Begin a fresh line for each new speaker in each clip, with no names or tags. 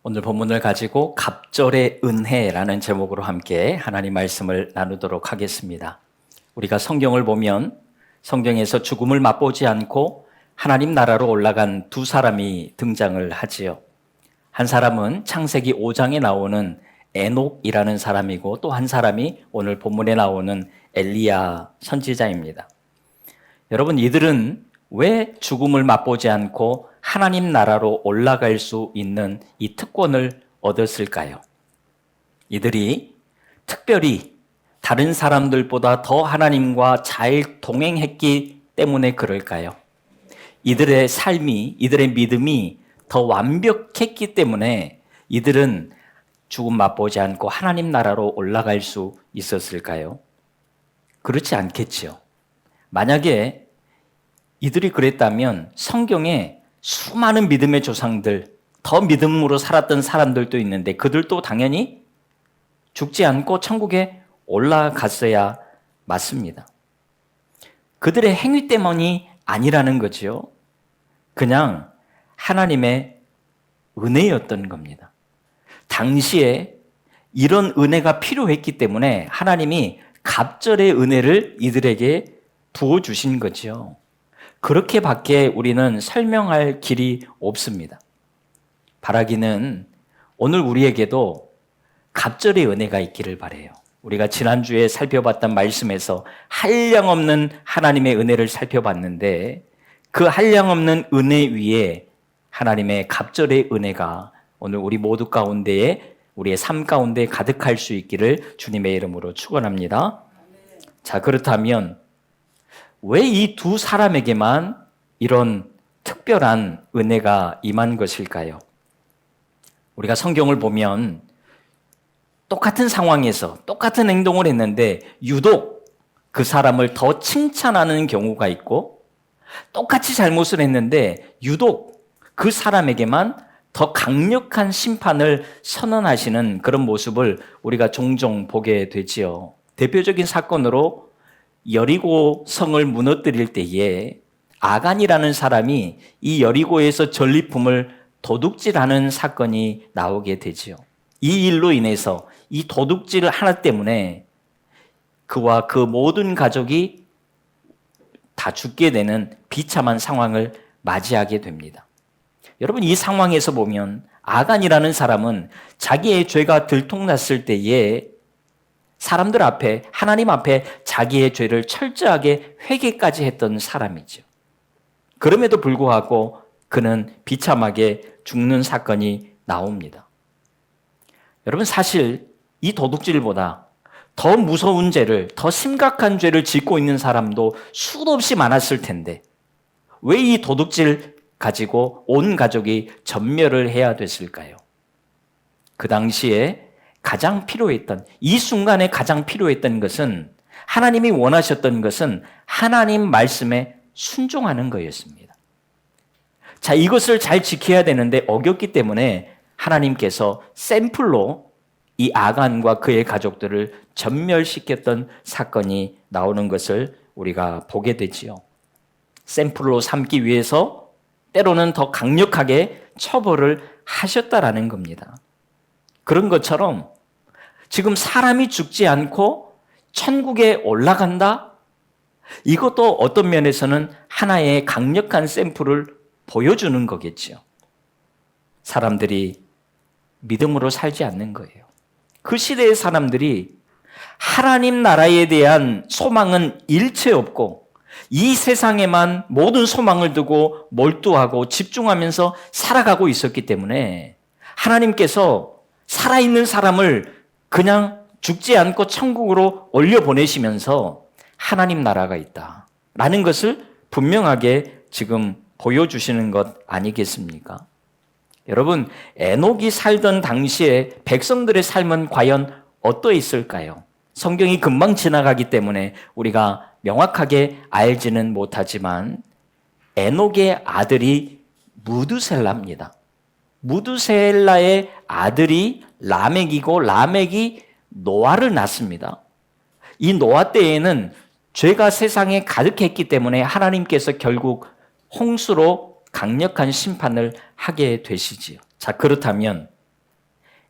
오늘 본문을 가지고 갑절의 은혜라는 제목으로 함께 하나님 말씀을 나누도록 하겠습니다. 우리가 성경을 보면 성경에서 죽음을 맛보지 않고 하나님 나라로 올라간 두 사람이 등장을 하지요. 한 사람은 창세기 5장에 나오는 에녹이라는 사람이고, 또 한 사람이 오늘 본문에 나오는 엘리야 선지자입니다. 여러분, 이들은 왜 죽음을 맛보지 않고 하나님 나라로 올라갈 수 있는 이 특권을 얻었을까요? 이들이 특별히 다른 사람들보다 더 하나님과 잘 동행했기 때문에 그럴까요? 이들의 삶이, 이들의 믿음이 더 완벽했기 때문에 이들은 죽음 맛보지 않고 하나님 나라로 올라갈 수 있었을까요? 그렇지 않겠죠. 만약에 이들이 그랬다면 성경에 수많은 믿음의 조상들, 더 믿음으로 살았던 사람들도 있는데 그들도 당연히 죽지 않고 천국에 올라갔어야 맞습니다. 그들의 행위 때문이 아니라는 거죠. 그냥 하나님의 은혜였던 겁니다. 당시에 이런 은혜가 필요했기 때문에 하나님이 갑절의 은혜를 이들에게 부어주신 거죠. 그렇게밖에 우리는 설명할 길이 없습니다. 바라기는 오늘 우리에게도 갑절의 은혜가 있기를 바라요. 우리가 지난주에 살펴봤던 말씀에서 한량없는 하나님의 은혜를 살펴봤는데 그 한량없는 은혜 위에 하나님의 갑절의 은혜가 오늘 우리 모두 가운데에, 우리의 삶 가운데 가득할 수 있기를 주님의 이름으로 축원합니다. 자, 그렇다면 왜 이 두 사람에게만 이런 특별한 은혜가 임한 것일까요? 우리가 성경을 보면 똑같은 상황에서 똑같은 행동을 했는데 유독 그 사람을 더 칭찬하는 경우가 있고, 똑같이 잘못을 했는데 유독 그 사람에게만 더 강력한 심판을 선언하시는 그런 모습을 우리가 종종 보게 되지요. 대표적인 사건으로 여리고 성을 무너뜨릴 때에 아간이라는 사람이 이 여리고에서 전리품을 도둑질하는 사건이 나오게 되지요. 이 일로 인해서 이 도둑질 하나 때문에 그와 그 모든 가족이 다 죽게 되는 비참한 상황을 맞이하게 됩니다. 여러분, 이 상황에서 보면 아간이라는 사람은 자기의 죄가 들통났을 때에 사람들 앞에, 하나님 앞에 자기의 죄를 철저하게 회개까지 했던 사람이죠. 그럼에도 불구하고 그는 비참하게 죽는 사건이 나옵니다. 여러분, 사실 이 도둑질보다 더 무서운 죄를, 더 심각한 죄를 짓고 있는 사람도 수도 없이 많았을 텐데 왜 이 도둑질 가지고 온 가족이 전멸을 해야 됐을까요? 그 당시에 가장 필요했던, 이 순간에 가장 필요했던 것은, 하나님이 원하셨던 것은 하나님 말씀에 순종하는 거였습니다. 자, 이것을 잘 지켜야 되는데 어겼기 때문에 하나님께서 샘플로 이 아간과 그의 가족들을 전멸시켰던 사건이 나오는 것을 우리가 보게 되지요. 샘플로 삼기 위해서 때로는 더 강력하게 처벌을 하셨다라는 겁니다. 그런 것처럼 지금 사람이 죽지 않고 천국에 올라간다? 이것도 어떤 면에서는 하나의 강력한 샘플을 보여주는 거겠죠. 사람들이 믿음으로 살지 않는 거예요. 그 시대의 사람들이 하나님 나라에 대한 소망은 일체 없고 이 세상에만 모든 소망을 두고 몰두하고 집중하면서 살아가고 있었기 때문에 하나님께서 살아있는 사람을 그냥 죽지 않고 천국으로 올려보내시면서 하나님 나라가 있다라는 것을 분명하게 지금 보여주시는 것 아니겠습니까? 여러분, 에녹이 살던 당시에 백성들의 삶은 과연 어떠했을까요? 성경이 금방 지나가기 때문에 우리가 명확하게 알지는 못하지만 에녹의 아들이 무두셀라입니다. 무두셀라의 아들이 라멕이고 라멕이 노아를 낳습니다. 이 노아 때에는 죄가 세상에 가득했기 때문에 하나님께서 결국 홍수로 강력한 심판을 하게 되시지요. 자, 그렇다면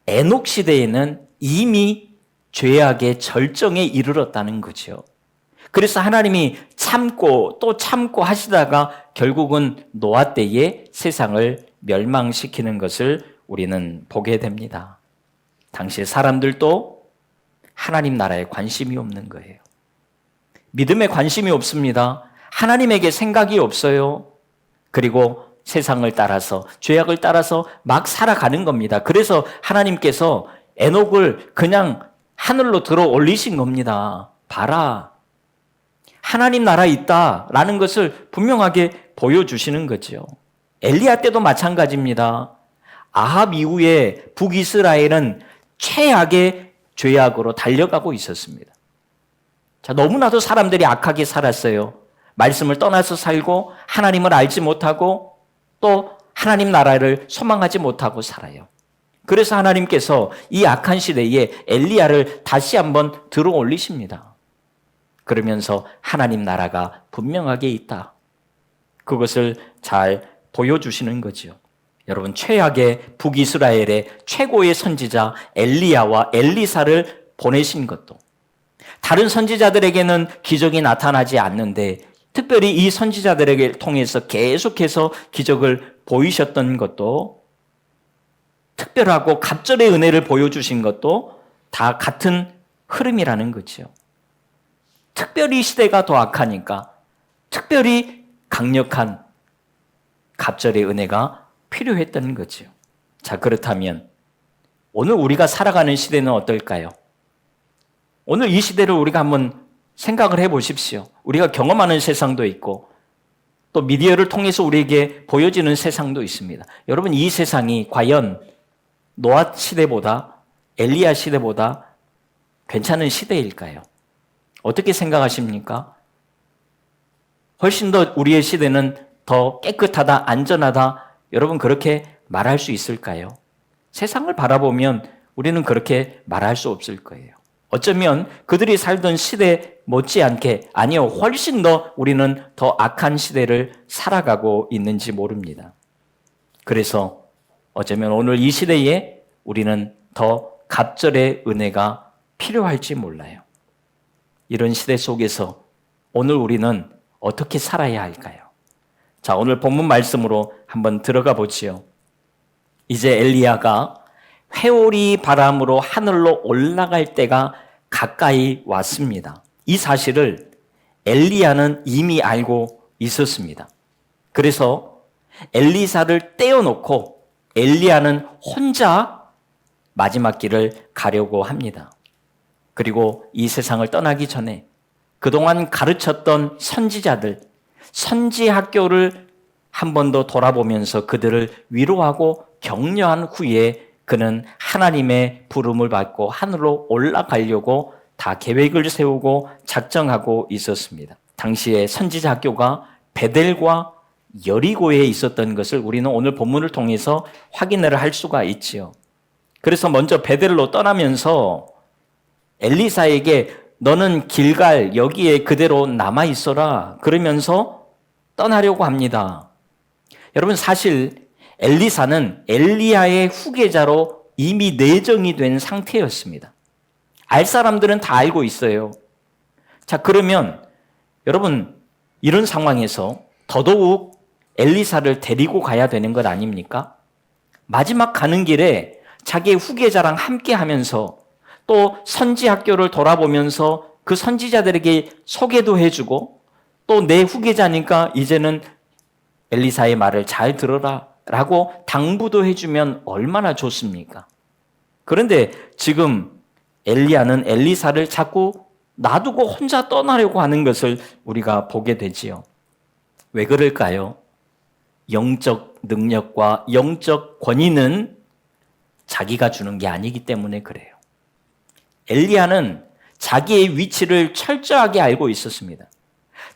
에녹 시대에는 이미 죄악의 절정에 이르렀다는 거죠. 그래서 하나님이 참고 또 참고 하시다가 결국은 노아 때에 세상을 멸망시키는 것을 우리는 보게 됩니다. 당시 사람들도 하나님 나라에 관심이 없는 거예요. 믿음에 관심이 없습니다. 하나님에게 생각이 없어요. 그리고 세상을 따라서, 죄악을 따라서 막 살아가는 겁니다. 그래서 하나님께서 에녹을 그냥 하늘로 들어 올리신 겁니다. 봐라, 하나님 나라에 있다라는 것을 분명하게 보여주시는 거죠. 엘리야 때도 마찬가지입니다. 아합 이후에 북이스라엘은 최악의 죄악으로 달려가고 있었습니다. 자, 너무나도 사람들이 악하게 살았어요. 말씀을 떠나서 살고 하나님을 알지 못하고 또 하나님 나라를 소망하지 못하고 살아요. 그래서 하나님께서 이 악한 시대에 엘리야를 다시 한번 들어 올리십니다. 그러면서 하나님 나라가 분명하게 있다, 그것을 잘 보여주시는 거죠. 여러분, 최악의 북이스라엘의 최고의 선지자 엘리야와 엘리사를 보내신 것도, 다른 선지자들에게는 기적이 나타나지 않는데 특별히 이 선지자들에게 통해서 계속해서 기적을 보이셨던 것도, 특별하고 갑절의 은혜를 보여주신 것도 다 같은 흐름이라는 거죠. 특별히 시대가 더 악하니까 특별히 강력한 갑절의 은혜가 필요했던 거죠. 자, 그렇다면 오늘 우리가 살아가는 시대는 어떨까요? 오늘 이 시대를 우리가 한번 생각을 해보십시오. 우리가 경험하는 세상도 있고 또 미디어를 통해서 우리에게 보여지는 세상도 있습니다. 여러분, 이 세상이 과연 노아 시대보다, 엘리야 시대보다 괜찮은 시대일까요? 어떻게 생각하십니까? 훨씬 더 우리의 시대는 더 깨끗하다, 안전하다, 여러분 그렇게 말할 수 있을까요? 세상을 바라보면 우리는 그렇게 말할 수 없을 거예요. 어쩌면 그들이 살던 시대 못지않게, 아니요, 훨씬 더 우리는 더 악한 시대를 살아가고 있는지 모릅니다. 그래서 어쩌면 오늘 이 시대에 우리는 더 갑절의 은혜가 필요할지 몰라요. 이런 시대 속에서 오늘 우리는 어떻게 살아야 할까요? 자, 오늘 본문 말씀으로 한번 들어가 보지요. 이제 엘리야가 회오리 바람으로 하늘로 올라갈 때가 가까이 왔습니다. 이 사실을 엘리야는 이미 알고 있었습니다. 그래서 엘리사를 떼어놓고 엘리야는 혼자 마지막 길을 가려고 합니다. 그리고 이 세상을 떠나기 전에 그동안 가르쳤던 선지자들, 선지 학교를 한 번 더 돌아보면서 그들을 위로하고 격려한 후에 그는 하나님의 부름을 받고 하늘로 올라가려고 다 계획을 세우고 작정하고 있었습니다. 당시에 선지자 학교가 베델과 여리고에 있었던 것을 우리는 오늘 본문을 통해서 확인을 할 수가 있지요. 그래서 먼저 베델로 떠나면서 엘리사에게 너는 길갈 여기에 그대로 남아있어라 그러면서 떠나려고 합니다. 여러분, 사실 엘리사는 엘리야의 후계자로 이미 내정이 된 상태였습니다. 알 사람들은 다 알고 있어요. 자, 그러면 여러분, 이런 상황에서 더더욱 엘리사를 데리고 가야 되는 것 아닙니까? 마지막 가는 길에 자기의 후계자랑 함께 하면서 또 선지 학교를 돌아보면서 그 선지자들에게 소개도 해주고 또 내 후계자니까 이제는 엘리사의 말을 잘 들어라 라고 당부도 해주면 얼마나 좋습니까? 그런데 지금 엘리야는 엘리사를 자꾸 놔두고 혼자 떠나려고 하는 것을 우리가 보게 되지요. 왜 그럴까요? 영적 능력과 영적 권위는 자기가 주는 게 아니기 때문에 그래요. 엘리야는 자기의 위치를 철저하게 알고 있었습니다.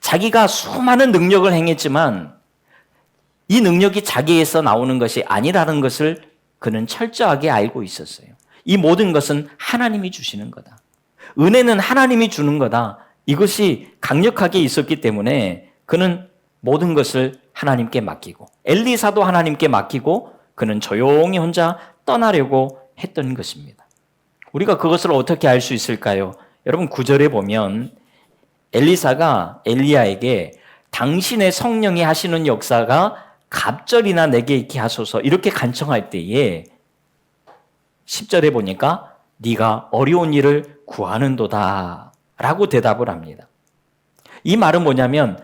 자기가 수많은 능력을 행했지만 이 능력이 자기에서 나오는 것이 아니라는 것을 그는 철저하게 알고 있었어요. 이 모든 것은 하나님이 주시는 거다. 은혜는 하나님이 주는 거다. 이것이 강력하게 있었기 때문에 그는 모든 것을 하나님께 맡기고 엘리사도 하나님께 맡기고 그는 조용히 혼자 떠나려고 했던 것입니다. 우리가 그것을 어떻게 알 수 있을까요? 여러분 9절에 보면 엘리사가 엘리야에게 당신의 성령이 하시는 역사가 갑절이나 내게 있게 하소서 이렇게 간청할 때에 10절에 보니까 네가 어려운 일을 구하는도다 라고 대답을 합니다. 이 말은 뭐냐면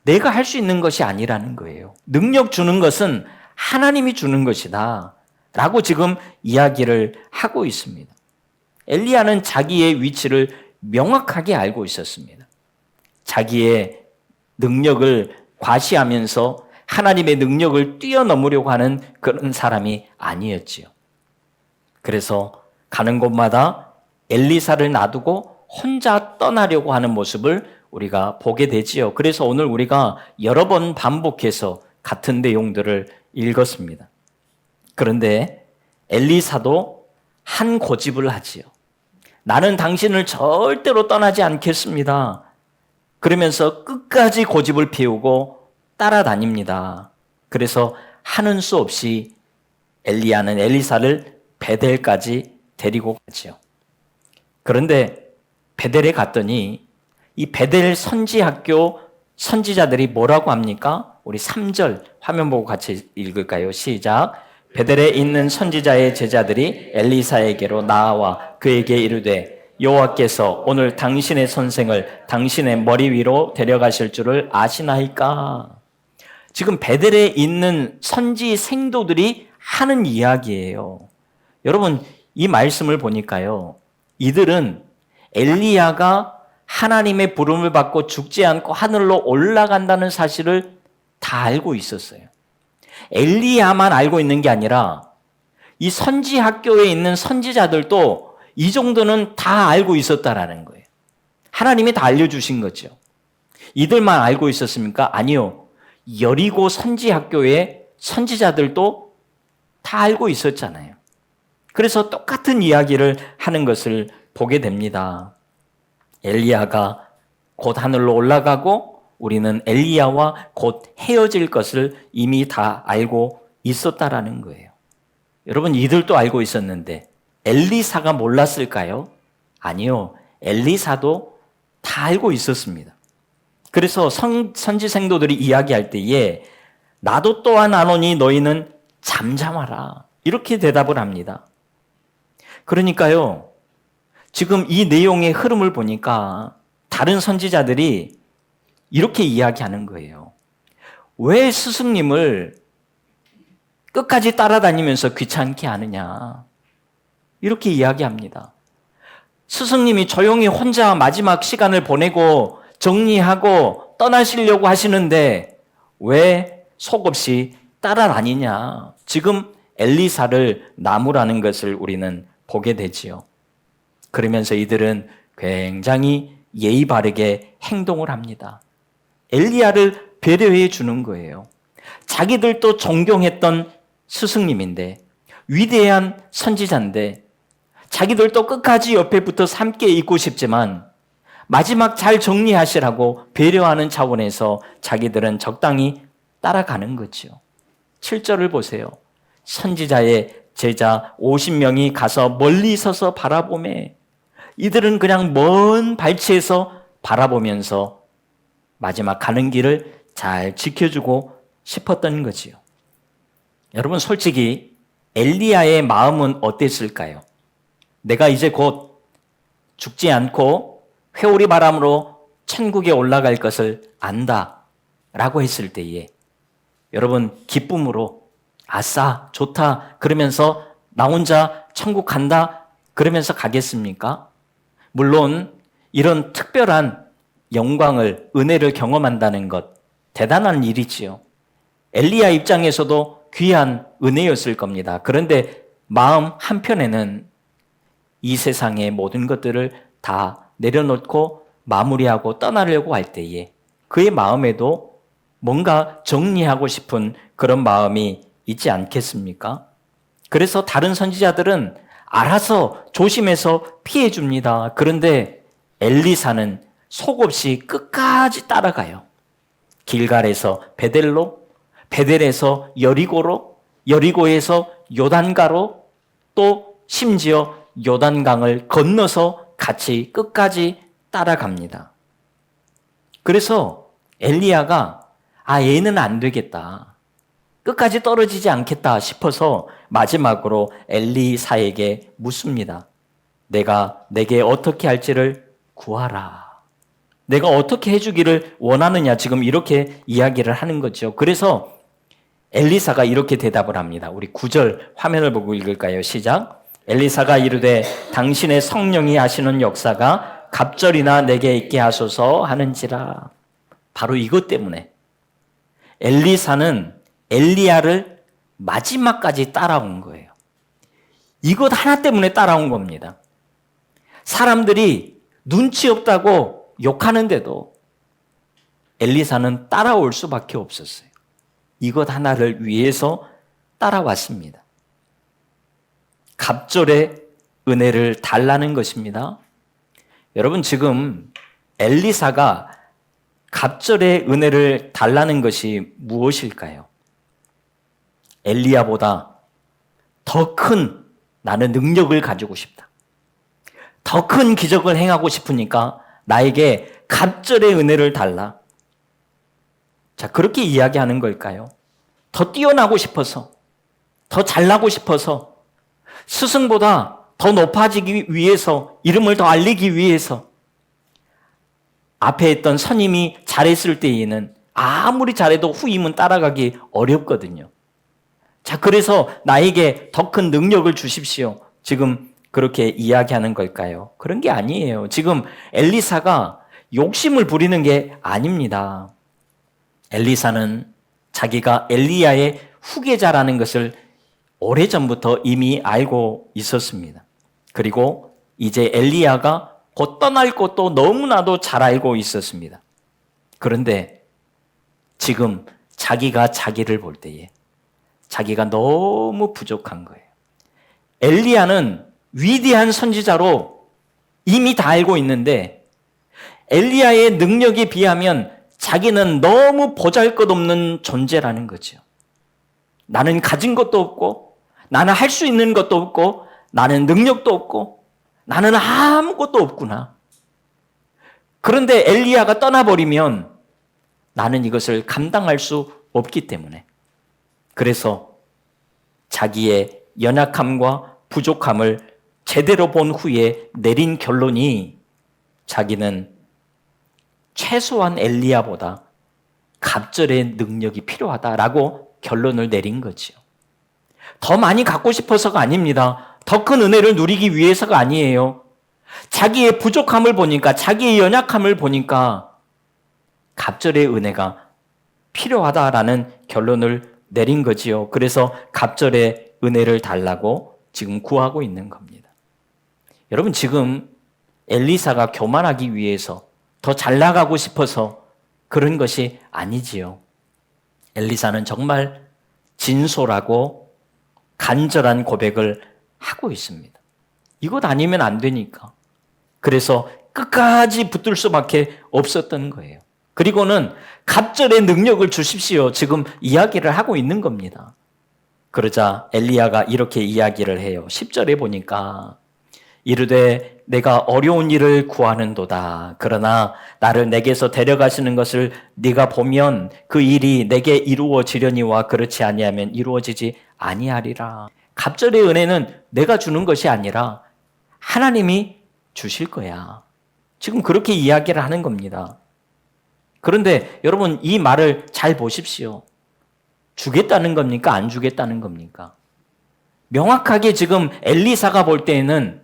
내가 할 수 있는 것이 아니라는 거예요. 능력 주는 것은 하나님이 주는 것이다 라고 지금 이야기를 하고 있습니다. 엘리야는 자기의 위치를 명확하게 알고 있었습니다. 자기의 능력을 과시하면서 하나님의 능력을 뛰어넘으려고 하는 그런 사람이 아니었지요. 그래서 가는 곳마다 엘리사를 놔두고 혼자 떠나려고 하는 모습을 우리가 보게 되지요. 그래서 오늘 우리가 여러 번 반복해서 같은 내용들을 읽었습니다. 그런데 엘리사도 한 고집을 하지요. 나는 당신을 절대로 떠나지 않겠습니다. 그러면서 끝까지 고집을 피우고 따라다닙니다. 그래서 하는 수 없이 엘리야는 엘리사를 베델까지 데리고 가지요. 그런데 베델에 갔더니 이 베델 선지학교 선지자들이 뭐라고 합니까? 우리 3절 화면 보고 같이 읽을까요? 시작. 베델에 있는 선지자의 제자들이 엘리사에게로 나와 그에게 이르되 여호와께서 오늘 당신의 선생을 당신의 머리 위로 데려가실 줄을 아시나이까? 지금 베델에 있는 선지 생도들이 하는 이야기예요. 여러분 이 말씀을 보니까요. 이들은 엘리야가 하나님의 부름을 받고 죽지 않고 하늘로 올라간다는 사실을 다 알고 있었어요. 엘리야만 알고 있는 게 아니라 이 선지 학교에 있는 선지자들도 이 정도는 다 알고 있었다라는 거예요. 하나님이 다 알려주신 거죠. 이들만 알고 있었습니까? 아니요. 여리고 선지 학교의 선지자들도 다 알고 있었잖아요. 그래서 똑같은 이야기를 하는 것을 보게 됩니다. 엘리야가 곧 하늘로 올라가고 우리는 엘리야와 곧 헤어질 것을 이미 다 알고 있었다라는 거예요. 여러분 이들도 알고 있었는데 엘리사가 몰랐을까요? 아니요. 엘리사도 다 알고 있었습니다. 그래서 선지 생도들이 이야기할 때에 나도 또한 아노니 너희는 잠잠하라 이렇게 대답을 합니다. 그러니까요. 지금 이 내용의 흐름을 보니까 다른 선지자들이 이렇게 이야기하는 거예요. 왜 스승님을 끝까지 따라다니면서 귀찮게 하느냐. 이렇게 이야기합니다. 스승님이 조용히 혼자 마지막 시간을 보내고 정리하고 떠나시려고 하시는데 왜 속없이 따라다니냐. 지금 엘리사를 나무라는 것을 우리는 보게 되지요. 그러면서 이들은 굉장히 예의 바르게 행동을 합니다. 엘리야를 배려해 주는 거예요. 자기들도 존경했던 스승님인데 위대한 선지자인데 자기들도 끝까지 옆에 붙어서 함께 있고 싶지만 마지막 잘 정리하시라고 배려하는 차원에서 자기들은 적당히 따라가는 거죠. 7절을 보세요. 선지자의 제자 50명이 가서 멀리 서서 바라보매 이들은 그냥 먼 발치에서 바라보면서 마지막 가는 길을 잘 지켜주고 싶었던 거지요. 여러분 솔직히 엘리야의 마음은 어땠을까요? 내가 이제 곧 죽지 않고 회오리 바람으로 천국에 올라갈 것을 안다 라고 했을 때에 여러분 기쁨으로 아싸 좋다 그러면서 나 혼자 천국 간다 그러면서 가겠습니까? 물론 이런 특별한 영광을 은혜를 경험한다는 것 대단한 일이지요. 엘리야 입장에서도 귀한 은혜였을 겁니다. 그런데 마음 한편에는 이 세상의 모든 것들을 다 내려놓고 마무리하고 떠나려고 할 때에 그의 마음에도 뭔가 정리하고 싶은 그런 마음이 있지 않겠습니까? 그래서 다른 선지자들은 알아서 조심해서 피해 줍니다. 그런데 엘리사는 속없이 끝까지 따라가요. 길갈에서 베델로, 베델에서 여리고로, 여리고에서 요단가로 또 심지어 요단강을 건너서 같이 끝까지 따라갑니다. 그래서 엘리야가 얘는 안 되겠다. 끝까지 떨어지지 않겠다 싶어서 마지막으로 엘리사에게 묻습니다. 내게 어떻게 할지를 구하라. 내가 어떻게 해주기를 원하느냐, 지금 이렇게 이야기를 하는 거죠. 그래서 엘리사가 이렇게 대답을 합니다. 우리 9절 화면을 보고 읽을까요? 시작. 엘리사가 이르되 당신의 성령이 하시는 역사가 갑절이나 내게 있게 하소서 하는지라. 바로 이것 때문에 엘리사는 엘리야를 마지막까지 따라온 거예요. 이것 하나 때문에 따라온 겁니다. 사람들이 눈치 없다고 욕하는데도 엘리사는 따라올 수밖에 없었어요. 이것 하나를 위해서 따라왔습니다. 갑절의 은혜를 달라는 것입니다. 여러분, 지금 엘리사가 갑절의 은혜를 달라는 것이 무엇일까요? 엘리야보다 더 큰 나는 능력을 가지고 싶다. 더 큰 기적을 행하고 싶으니까 나에게 갑절의 은혜를 달라. 자, 그렇게 이야기하는 걸까요? 더 뛰어나고 싶어서, 더 잘나고 싶어서, 스승보다 더 높아지기 위해서, 이름을 더 알리기 위해서, 앞에 있던 선임이 잘했을 때에는 아무리 잘해도 후임은 따라가기 어렵거든요. 자, 그래서 나에게 더 큰 능력을 주십시오. 지금 그렇게 이야기하는 걸까요? 그런 게 아니에요. 지금 엘리사가 욕심을 부리는 게 아닙니다. 엘리사는 자기가 엘리야의 후계자라는 것을 오래전부터 이미 알고 있었습니다. 그리고 이제 엘리야가 곧 떠날 것도 너무나도 잘 알고 있었습니다. 그런데 지금 자기가 자기를 볼 때에 자기가 너무 부족한 거예요. 엘리야는 위대한 선지자로 이미 다 알고 있는데 엘리야의 능력에 비하면 자기는 너무 보잘것없는 존재라는 거죠. 나는 가진 것도 없고, 나는 할 수 있는 것도 없고, 나는 능력도 없고, 나는 아무것도 없구나. 그런데 엘리야가 떠나버리면 나는 이것을 감당할 수 없기 때문에, 그래서 자기의 연약함과 부족함을 제대로 본 후에 내린 결론이 자기는 최소한 엘리야보다 갑절의 능력이 필요하다라고 결론을 내린 거죠. 더 많이 갖고 싶어서가 아닙니다. 더 큰 은혜를 누리기 위해서가 아니에요. 자기의 부족함을 보니까, 자기의 연약함을 보니까 갑절의 은혜가 필요하다라는 결론을 내린 거지요. 그래서 갑절의 은혜를 달라고 지금 구하고 있는 겁니다. 여러분, 지금 엘리사가 교만하기 위해서, 더 잘 나가고 싶어서 그런 것이 아니지요. 엘리사는 정말 진솔하고 간절한 고백을 하고 있습니다. 이것 아니면 안 되니까. 그래서 끝까지 붙들 수밖에 없었던 거예요. 그리고는 갑절의 능력을 주십시오. 지금 이야기를 하고 있는 겁니다. 그러자 엘리야가 이렇게 이야기를 해요. 10절에 보니까 이르되 내가 어려운 일을 구하는도다. 그러나 나를 내게서 데려가시는 것을 네가 보면 그 일이 내게 이루어지려니와 그렇지 아니하면 이루어지지 아니하리라. 갑절의 은혜는 내가 주는 것이 아니라 하나님이 주실 거야. 지금 그렇게 이야기를 하는 겁니다. 그런데 여러분, 이 말을 잘 보십시오. 주겠다는 겁니까? 안 주겠다는 겁니까? 명확하게 지금 엘리사가 볼 때에는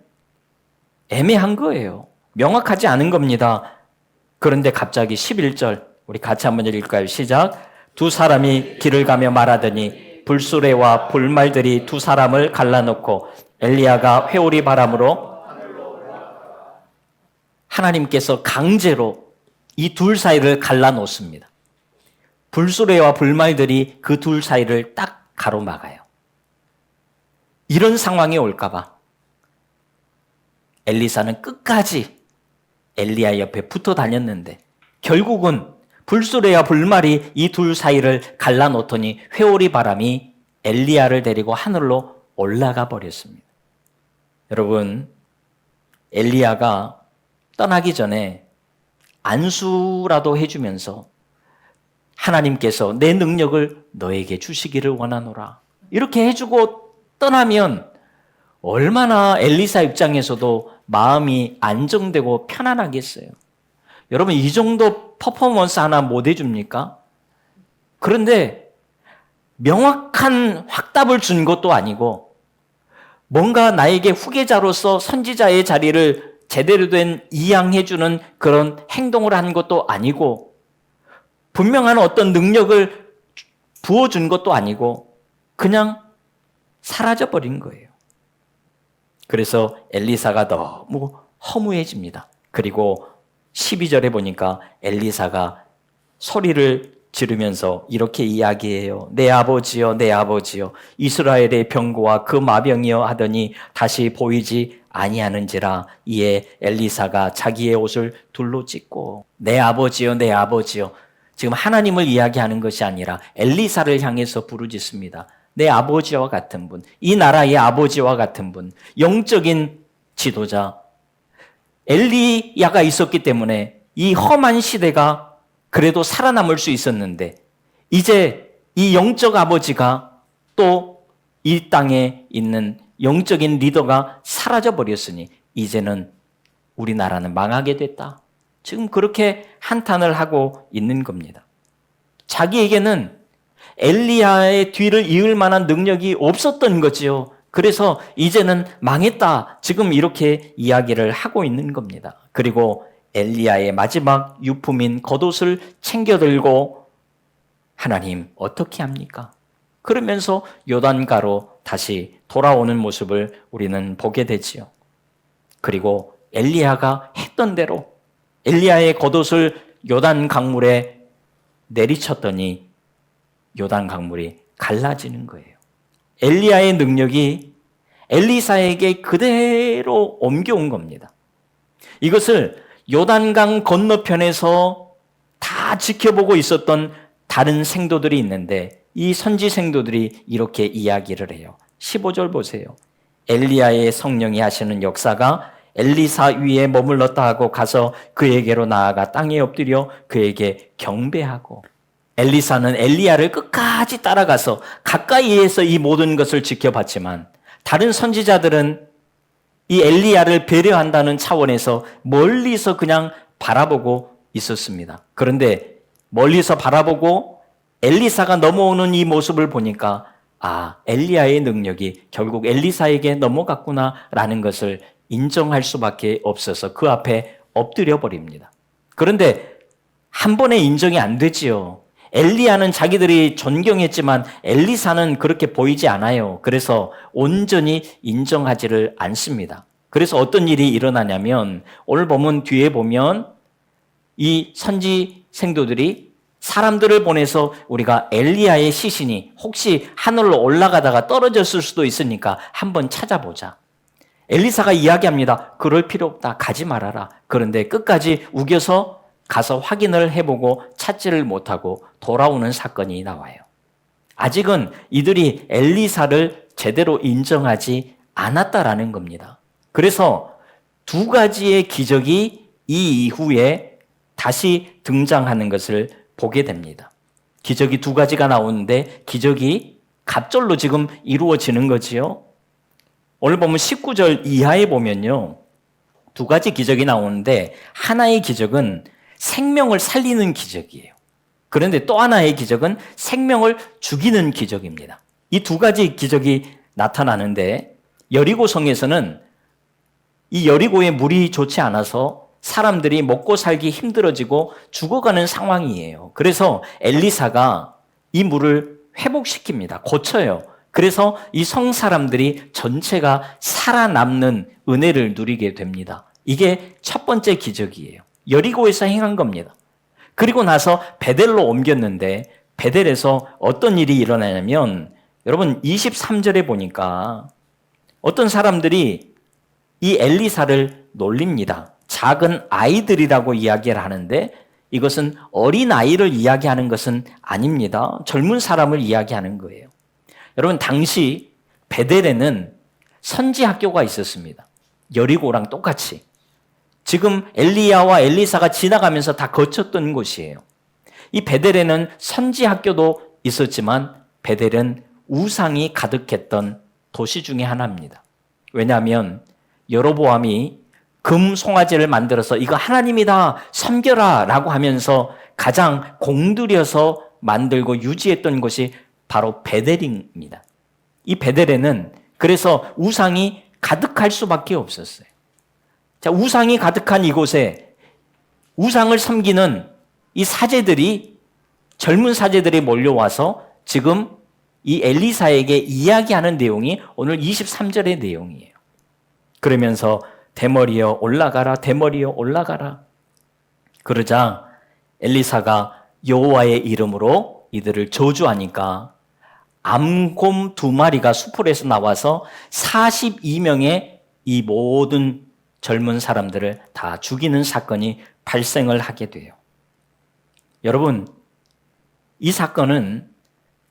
애매한 거예요. 명확하지 않은 겁니다. 그런데 갑자기 11절 우리 같이 한번 읽을까요? 시작. 두 사람이 길을 가며 말하더니 불수레와 불말들이 두 사람을 갈라놓고 엘리야가 회오리 바람으로 하나님께서 강제로 이 둘 사이를 갈라놓습니다. 불수레와 불말들이 그 둘 사이를 딱 가로막아요. 이런 상황이 올까 봐 엘리사는 끝까지 엘리야 옆에 붙어 다녔는데 결국은 불수레와 불말이 이 둘 사이를 갈라놓더니 회오리 바람이 엘리야를 데리고 하늘로 올라가 버렸습니다. 여러분, 엘리야가 떠나기 전에 안수라도 해주면서 하나님께서 내 능력을 너에게 주시기를 원하노라, 이렇게 해주고 떠나면 얼마나 엘리사 입장에서도 마음이 안정되고 편안하겠어요. 여러분, 이 정도 퍼포먼스 하나 못 해줍니까? 그런데 명확한 확답을 준 것도 아니고 뭔가 나에게 후계자로서 선지자의 자리를 제대로 된 이양해주는 그런 행동을 한 것도 아니고 분명한 어떤 능력을 부어준 것도 아니고 그냥 사라져버린 거예요. 그래서 엘리사가 너무 허무해집니다. 그리고 12절에 보니까 엘리사가 소리를 지르면서 이렇게 이야기해요. 내 아버지여, 내 아버지여, 이스라엘의 병거와 그 마병이여 하더니 다시 보이지 아니하는지라. 이에 엘리사가 자기의 옷을 둘로 찢고 내 아버지여, 내 아버지여. 지금 하나님을 이야기하는 것이 아니라 엘리사를 향해서 부르짖습니다. 내 아버지와 같은 분, 이 나라의 아버지와 같은 분, 영적인 지도자 엘리야가 있었기 때문에 이 험한 시대가 그래도 살아남을 수 있었는데 이제 이 영적 아버지가 또 이 땅에 있는 영적인 리더가 사라져버렸으니 이제는 우리나라는 망하게 됐다. 지금 그렇게 한탄을 하고 있는 겁니다. 자기에게는 엘리야의 뒤를 이을 만한 능력이 없었던 거지요. 그래서 이제는 망했다. 지금 이렇게 이야기를 하고 있는 겁니다. 그리고 엘리야의 마지막 유품인 겉옷을 챙겨 들고 하나님 어떻게 합니까? 그러면서 요단가로 다시 돌아오는 모습을 우리는 보게 되지요. 그리고 엘리야가 했던 대로 엘리야의 겉옷을 요단 강물에 내리쳤더니 요단 강물이 갈라지는 거예요. 엘리야의 능력이 엘리사에게 그대로 옮겨온 겁니다. 이것을 요단강 건너편에서 다 지켜보고 있었던 다른 생도들이 있는데 이 선지 생도들이 이렇게 이야기를 해요. 15절 보세요. 엘리야의 성령이 하시는 역사가 엘리사 위에 머물렀다 하고 가서 그에게로 나아가 땅에 엎드려 그에게 경배하고. 엘리사는 엘리야를 끝까지 따라가서 가까이에서 이 모든 것을 지켜봤지만 다른 선지자들은 이 엘리야를 배려한다는 차원에서 멀리서 그냥 바라보고 있었습니다. 그런데 멀리서 바라보고 엘리사가 넘어오는 이 모습을 보니까 엘리야의 능력이 결국 엘리사에게 넘어갔구나라는 것을 인정할 수밖에 없어서 그 앞에 엎드려 버립니다. 그런데 한 번에 인정이 안 되지요. 엘리야는 자기들이 존경했지만 엘리사는 그렇게 보이지 않아요. 그래서 온전히 인정하지를 않습니다. 그래서 어떤 일이 일어나냐면 오늘 보면 뒤에 보면 이 선지 생도들이 사람들을 보내서 우리가 엘리야의 시신이 혹시 하늘로 올라가다가 떨어졌을 수도 있으니까 한번 찾아보자. 엘리사가 이야기합니다. 그럴 필요 없다. 가지 말아라. 그런데 끝까지 우겨서 가서 확인을 해보고 찾지를 못하고 돌아오는 사건이 나와요. 아직은 이들이 엘리사를 제대로 인정하지 않았다라는 겁니다. 그래서 두 가지의 기적이 이 이후에 다시 등장하는 것을 보게 됩니다. 기적이 두 가지가 나오는데 기적이 갑절로 지금 이루어지는 거지요. 오늘 보면 19절 이하에 보면요. 두 가지 기적이 나오는데 하나의 기적은 생명을 살리는 기적이에요. 그런데 또 하나의 기적은 생명을 죽이는 기적입니다. 이 두 가지 기적이 나타나는데 여리고 성에서는 이 여리고의 물이 좋지 않아서 사람들이 먹고 살기 힘들어지고 죽어가는 상황이에요. 그래서 엘리사가 이 물을 회복시킵니다. 고쳐요. 그래서 이 성 사람들이 전체가 살아남는 은혜를 누리게 됩니다. 이게 첫 번째 기적이에요. 여리고에서 행한 겁니다. 그리고 나서 베델로 옮겼는데 베델에서 어떤 일이 일어나냐면 여러분 23절에 보니까 어떤 사람들이 이 엘리사를 놀립니다. 작은 아이들이라고 이야기를 하는데 이것은 어린 아이를 이야기하는 것은 아닙니다. 젊은 사람을 이야기하는 거예요. 여러분 당시 베델에는 선지 학교가 있었습니다. 여리고랑 똑같이. 지금 엘리야와 엘리사가 지나가면서 다 거쳤던 곳이에요. 이 베델에는 선지 학교도 있었지만 베델은 우상이 가득했던 도시 중에 하나입니다. 왜냐하면 여로보암이 금 송아지를 만들어서 이거 하나님이다 섬겨라 라고 하면서 가장 공들여서 만들고 유지했던 곳이 바로 베델입니다. 이 베델에는 그래서 우상이 가득할 수밖에 없었어요. 자, 우상이 가득한 이곳에 우상을 섬기는 이 사제들이, 젊은 사제들이 몰려와서 지금 이 엘리사에게 이야기하는 내용이 오늘 23절의 내용이에요. 그러면서 대머리여 올라가라, 대머리여 올라가라. 그러자 엘리사가 여호와의 이름으로 이들을 저주하니까 암곰 2마리가 수풀에서 나와서 42명의 이 모든 젊은 사람들을 다 죽이는 사건이 발생을 하게 돼요. 여러분, 이 사건은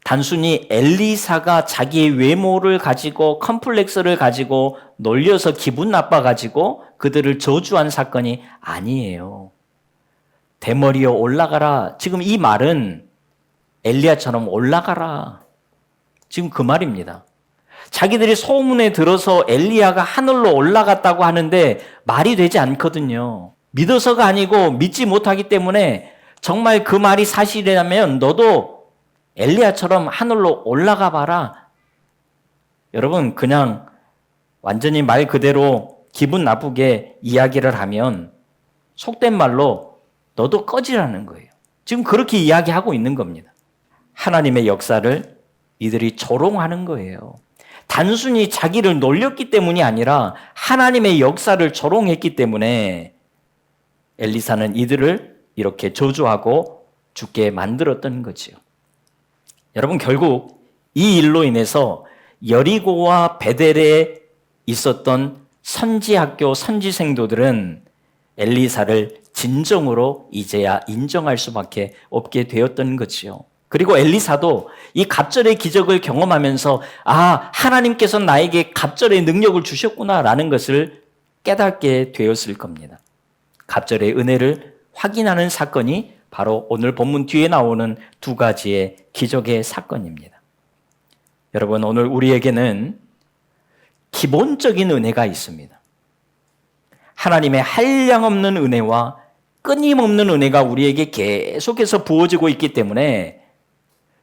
단순히 엘리사가 자기의 외모를 가지고 컴플렉스를 가지고 놀려서 기분 나빠가지고 그들을 저주한 사건이 아니에요. 대머리여 올라가라. 지금 이 말은 엘리야처럼 올라가라. 지금 그 말입니다. 자기들이 소문에 들어서 엘리야가 하늘로 올라갔다고 하는데 말이 되지 않거든요. 믿어서가 아니고 믿지 못하기 때문에 정말 그 말이 사실이라면 너도 엘리야처럼 하늘로 올라가 봐라. 여러분, 그냥 완전히 말 그대로 기분 나쁘게 이야기를 하면 속된 말로 너도 꺼지라는 거예요. 지금 그렇게 이야기하고 있는 겁니다. 하나님의 역사를 이들이 조롱하는 거예요. 단순히 자기를 놀렸기 때문이 아니라 하나님의 역사를 조롱했기 때문에 엘리사는 이들을 이렇게 저주하고 죽게 만들었던 거지요. 여러분, 결국 이 일로 인해서 여리고와 베델에 있었던 선지학교 선지생도들은 엘리사를 진정으로 이제야 인정할 수밖에 없게 되었던 거지요. 그리고 엘리사도 이 갑절의 기적을 경험하면서 하나님께서 나에게 갑절의 능력을 주셨구나라는 것을 깨닫게 되었을 겁니다. 갑절의 은혜를 확인하는 사건이 바로 오늘 본문 뒤에 나오는 2가지의 기적의 사건입니다. 여러분, 오늘 우리에게는 기본적인 은혜가 있습니다. 하나님의 한량없는 은혜와 끊임없는 은혜가 우리에게 계속해서 부어지고 있기 때문에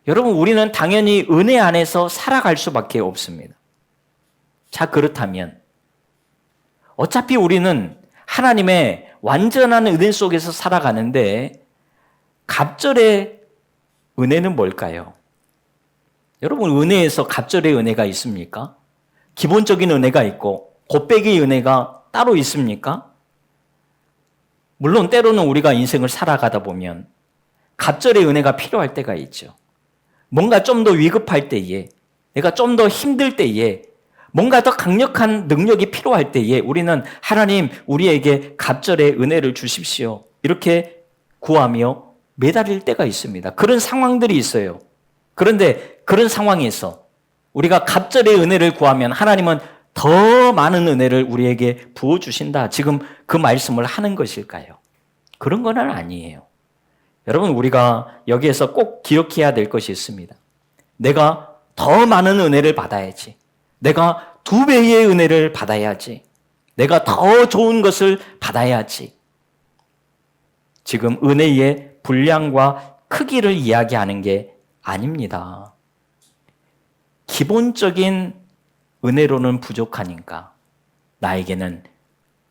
여러분, 우리는 당연히 은혜 안에서 살아갈 수밖에 없습니다. 자, 그렇다면 어차피 우리는 하나님의 완전한 은혜 속에서 살아가는데 갑절의 은혜는 뭘까요? 여러분, 은혜에서 갑절의 은혜가 있습니까? 기본적인 은혜가 있고 곱빼기 은혜가 따로 있습니까? 물론 때로는 우리가 인생을 살아가다 보면 갑절의 은혜가 필요할 때가 있죠. 뭔가 좀 더 위급할 때에, 내가 좀 더 힘들 때에, 뭔가 더 강력한 능력이 필요할 때에 우리는 하나님, 우리에게 갑절의 은혜를 주십시오. 이렇게 구하며 매달릴 때가 있습니다. 그런 상황들이 있어요. 그런데 그런 상황에서 우리가 갑절의 은혜를 구하면 하나님은 더 많은 은혜를 우리에게 부어주신다. 지금 그 말씀을 하는 것일까요? 그런 건 아니에요. 여러분, 우리가 여기에서 꼭 기억해야 될 것이 있습니다. 내가 더 많은 은혜를 받아야지. 내가 2배의 은혜를 받아야지. 내가 더 좋은 것을 받아야지. 지금 은혜의 분량과 크기를 이야기하는 게 아닙니다. 기본적인 은혜로는 부족하니까 나에게는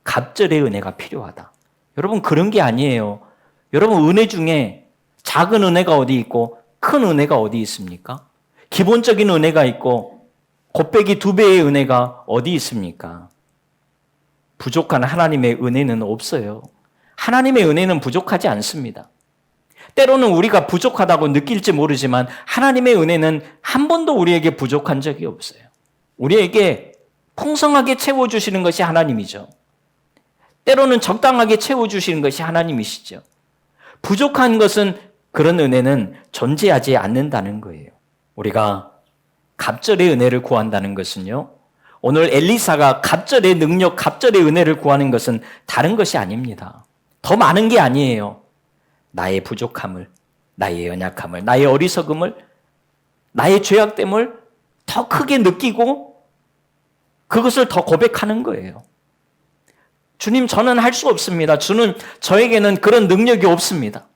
갑절의 은혜가 필요하다. 여러분, 그런 게 아니에요. 여러분, 은혜 중에 작은 은혜가 어디 있고 큰 은혜가 어디 있습니까? 기본적인 은혜가 있고 곱빼기 2배의 은혜가 어디 있습니까? 부족한 하나님의 은혜는 없어요. 하나님의 은혜는 부족하지 않습니다. 때로는 우리가 부족하다고 느낄지 모르지만 하나님의 은혜는 한 번도 우리에게 부족한 적이 없어요. 우리에게 풍성하게 채워주시는 것이 하나님이죠. 때로는 적당하게 채워주시는 것이 하나님이시죠. 부족한 것은, 그런 은혜는 존재하지 않는다는 거예요. 우리가 갑절의 은혜를 구한다는 것은요, 오늘 엘리사가 갑절의 능력, 갑절의 은혜를 구하는 것은 다른 것이 아닙니다. 더 많은 게 아니에요. 나의 부족함을, 나의 연약함을, 나의 어리석음을, 나의 죄악됨을 더 크게 느끼고 그것을 더 고백하는 거예요. 주님, 저는 할 수 없습니다. 주는 저에게는 그런 능력이 없습니다.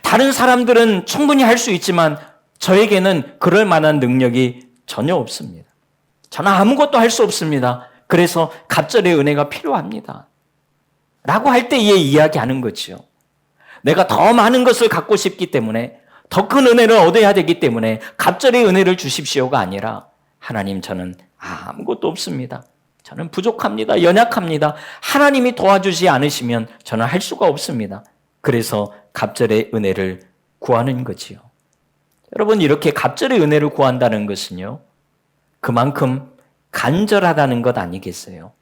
다른 사람들은 충분히 할 수 있지만 저에게는 그럴 만한 능력이 전혀 없습니다. 저는 아무것도 할 수 없습니다. 그래서 갑절의 은혜가 필요합니다. 라고 할 때에 이야기하는 거죠. 내가 더 많은 것을 갖고 싶기 때문에, 더 큰 은혜를 얻어야 되기 때문에 갑절의 은혜를 주십시오가 아니라, 하나님, 저는 아무것도 없습니다. 저는 부족합니다. 연약합니다. 하나님이 도와주지 않으시면 저는 할 수가 없습니다. 그래서 갑절의 은혜를 구하는 거지요. 여러분, 이렇게 갑절의 은혜를 구한다는 것은요, 그만큼 간절하다는 것 아니겠어요?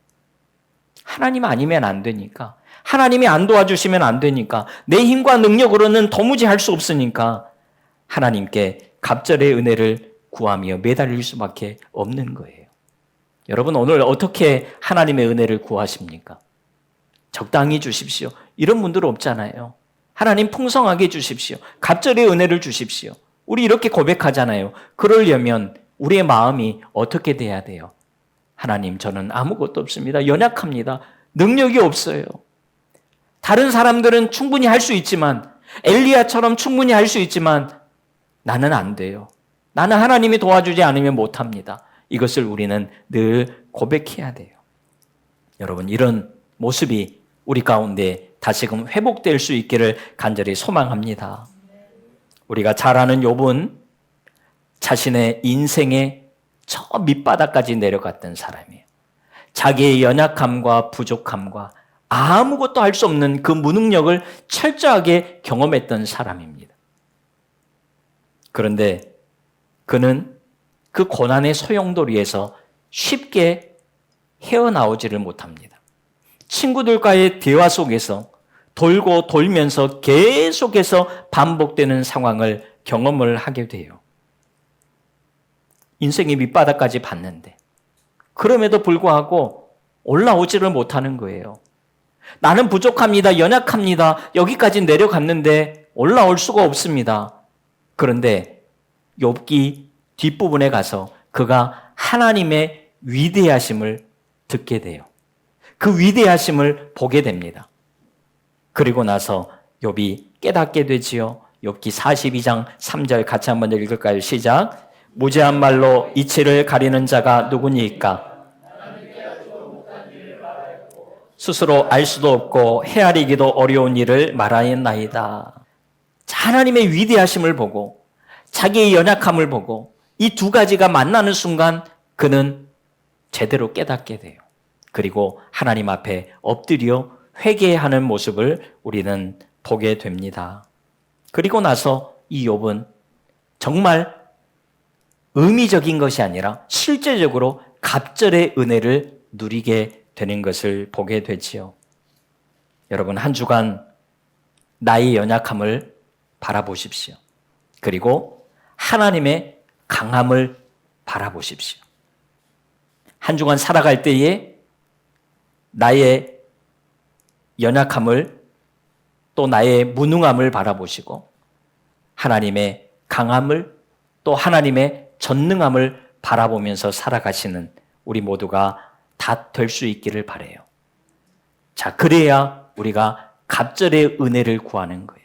하나님 아니면 안 되니까, 하나님이 안 도와주시면 안 되니까, 내 힘과 능력으로는 도무지 할 수 없으니까 하나님께 갑절의 은혜를 구하며 매달릴 수밖에 없는 거예요. 여러분, 오늘 어떻게 하나님의 은혜를 구하십니까? 적당히 주십시오. 이런 분들 없잖아요. 하나님 풍성하게 주십시오. 갑절의 은혜를 주십시오. 우리 이렇게 고백하잖아요. 그러려면 우리의 마음이 어떻게 돼야 돼요? 하나님, 저는 아무것도 없습니다. 연약합니다. 능력이 없어요. 다른 사람들은 충분히 할 수 있지만, 엘리야처럼 충분히 할 수 있지만 나는 안 돼요. 나는 하나님이 도와주지 않으면 못합니다. 이것을 우리는 늘 고백해야 돼요. 여러분, 이런 모습이 우리 가운데 다시금 회복될 수 있기를 간절히 소망합니다. 우리가 잘 아는 욥은 자신의 인생의 저 밑바닥까지 내려갔던 사람이에요. 자기의 연약함과 부족함과 아무것도 할 수 없는 그 무능력을 철저하게 경험했던 사람입니다. 그런데 그는 그 고난의 소용돌이에서 쉽게 헤어나오지를 못합니다. 친구들과의 대화 속에서 돌고 돌면서 계속해서 반복되는 상황을 경험을 하게 돼요. 인생의 밑바닥까지 봤는데 그럼에도 불구하고 올라오지를 못하는 거예요. 나는 부족합니다. 연약합니다. 여기까지 내려갔는데 올라올 수가 없습니다. 그런데 욥기 뒷부분에 가서 그가 하나님의 위대하심을 듣게 돼요. 그 위대하심을 보게 됩니다. 그리고 나서 욥이 깨닫게 되지요. 욥기 42장 3절 같이 한번 읽을까요? 시작. 무죄한 말로 이치를 가리는 자가 누구니까? 스스로 알 수도 없고 헤아리기도 어려운 일을 말하였나이다. 하나님의 위대하심을 보고 자기의 연약함을 보고 이 두 가지가 만나는 순간 그는 제대로 깨닫게 돼요. 그리고 하나님 앞에 엎드려 회개하는 모습을 우리는 보게 됩니다. 그리고 나서 이 욥은 정말 의미적인 것이 아니라 실제적으로 갑절의 은혜를 누리게 되는 것을 보게 되지요. 여러분, 한 주간 나의 연약함을 바라보십시오. 그리고 하나님의 강함을 바라보십시오. 한 주간 살아갈 때에 나의 연약함을 또 나의 무능함을 바라보시고 하나님의 강함을 또 하나님의 전능함을 바라보면서 살아가시는 우리 모두가 다 될 수 있기를 바라요. 자, 그래야 우리가 갑절의 은혜를 구하는 거예요.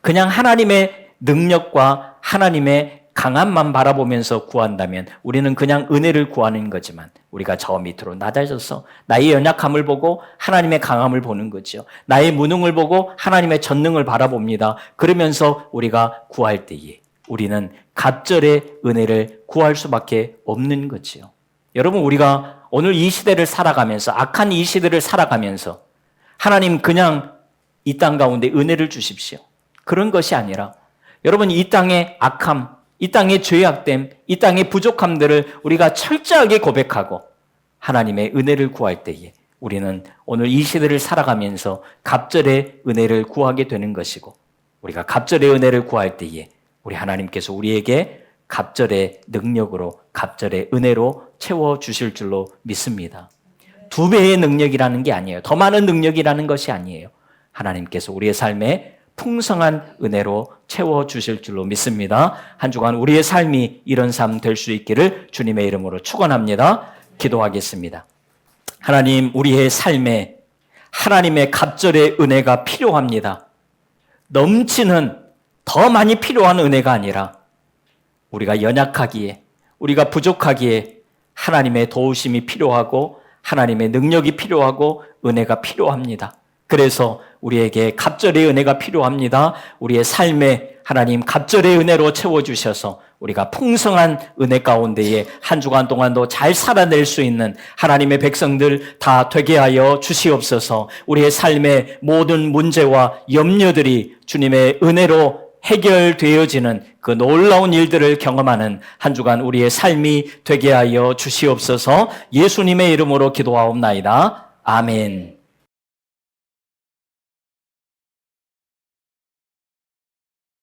그냥 하나님의 능력과 하나님의 강함만 바라보면서 구한다면 우리는 그냥 은혜를 구하는 거지만 우리가 저 밑으로 낮아져서 나의 연약함을 보고 하나님의 강함을 보는 거죠. 나의 무능을 보고 하나님의 전능을 바라봅니다. 그러면서 우리가 구할 때에 우리는 갑절의 은혜를 구할 수밖에 없는 거지요. 여러분, 우리가 오늘 이 시대를 살아가면서 악한 이 시대를 살아가면서 하나님 그냥 이 땅 가운데 은혜를 주십시오. 그런 것이 아니라 여러분, 이 땅의 악함, 이 땅의 죄악됨, 이 땅의 부족함들을 우리가 철저하게 고백하고 하나님의 은혜를 구할 때에 우리는 오늘 이 시대를 살아가면서 갑절의 은혜를 구하게 되는 것이고 우리가 갑절의 은혜를 구할 때에 우리 하나님께서 우리에게 갑절의 능력으로, 갑절의 은혜로 채워주실 줄로 믿습니다. 2배의 능력이라는 게 아니에요. 더 많은 능력이라는 것이 아니에요. 하나님께서 우리의 삶에 풍성한 은혜로 채워주실 줄로 믿습니다. 한 주간 우리의 삶이 이런 삶 될 수 있기를 주님의 이름으로 축원합니다. 기도하겠습니다. 하나님, 우리의 삶에 하나님의 갑절의 은혜가 필요합니다. 넘치는 더 많이 필요한 은혜가 아니라 우리가 연약하기에, 우리가 부족하기에 하나님의 도우심이 필요하고 하나님의 능력이 필요하고 은혜가 필요합니다. 그래서 우리에게 갑절의 은혜가 필요합니다. 우리의 삶에 하나님 갑절의 은혜로 채워주셔서 우리가 풍성한 은혜 가운데에 한 주간 동안도 잘 살아낼 수 있는 하나님의 백성들 다 되게 하여 주시옵소서. 우리의 삶의 모든 문제와 염려들이 주님의 은혜로 해결되어지는 그 놀라운 일들을 경험하는 한 주간 우리의 삶이 되게 하여 주시옵소서. 예수님의 이름으로 기도하옵나이다. 아멘.